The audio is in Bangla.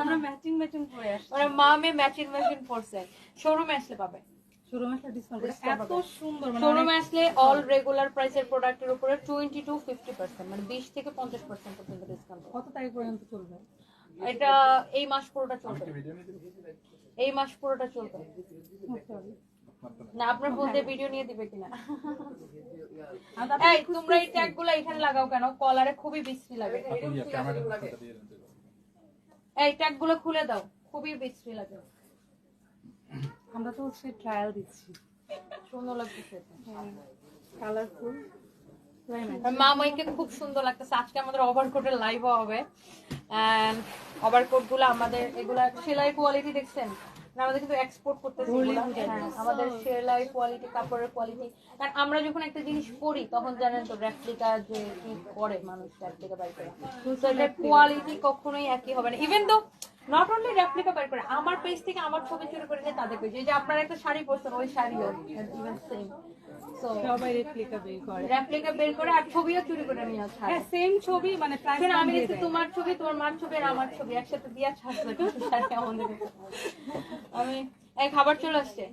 আমরা ম্যাচিং ম্যাচিং পরে আসছি, ওরা মামে ম্যাচিং ম্যাচিং পরছে। শোরুমে আসলে পাবে, শোরুমে একটা ডিসকাউন্ট এত সুন্দর, মানে শোরুমে আসলে অল রেগুলার প্রাইসের প্রোডাক্টের উপরে 20 to 50%, মানে 20 থেকে 50% পর্যন্ত ডিসকাউন্ট। কত তারিখ পর্যন্ত চলবে এটা এই মাস পুরোটা চলবে, এই মাস পুরোটা চলবে। না আপনার ফোন দিয়ে ভিডিও নিয়ে দিবে কিনা? এই তোমরা এই ট্যাগগুলো এখানে লাগাও কেন? কলারে খুবই বিশ্রী লাগে। এই ট্যাগগুলো খুলে দাও, খুবই বিশ্রী লাগে। আমরা তো হচ্ছে ট্রায়াল দিচ্ছি, সুন্দর লাগতেছে, কালারফুল। মামাইকে খুব সুন্দর লাগতেছে। আজকে আমাদের ওভারকোটের লাইভ হবে, এন্ড ওভারকোট গুলো আমাদের এগুলা সেলাই কোয়ালিটি দেখছেন না, আমাদের কিন্তু এক্সপোর্ট করতেছি এগুলা। হ্যাঁ, আমাদের সেলাই কোয়ালিটি, কাপড়ের কোয়ালিটি, কারণ আমরা যখন একটা জিনিস পরি তখন জানেন তো রেপ্লিকা যে কি করে মানুষ, রেপ্লিকা বাই করে, তো এটার কোয়ালিটি কখনোই একই হবে না। ইভেন তো নট অনলি রেপ্লিকা বাই করে, আমার পেজ থেকে আমার ছবি চুরি করে নিয়ে তাদের পেজ, এই যে আপনারা একটা শাড়ি পরছেন ওই শাড়িও ইভেন সেম, সবাই রেপ্লিকা বের করে, রেপ্লিকা বের করে আর ছবিও চুরি করে নিয়ে আসে। হ্যাঁ সেম ছবি, মানে প্রাইস আমি দেখছি তোমার ছবি, তোমার মার ছবি আর আমার ছবি একসাথে দিয়ে ছাড়বে, আমি এই খাবার চলে আসছে।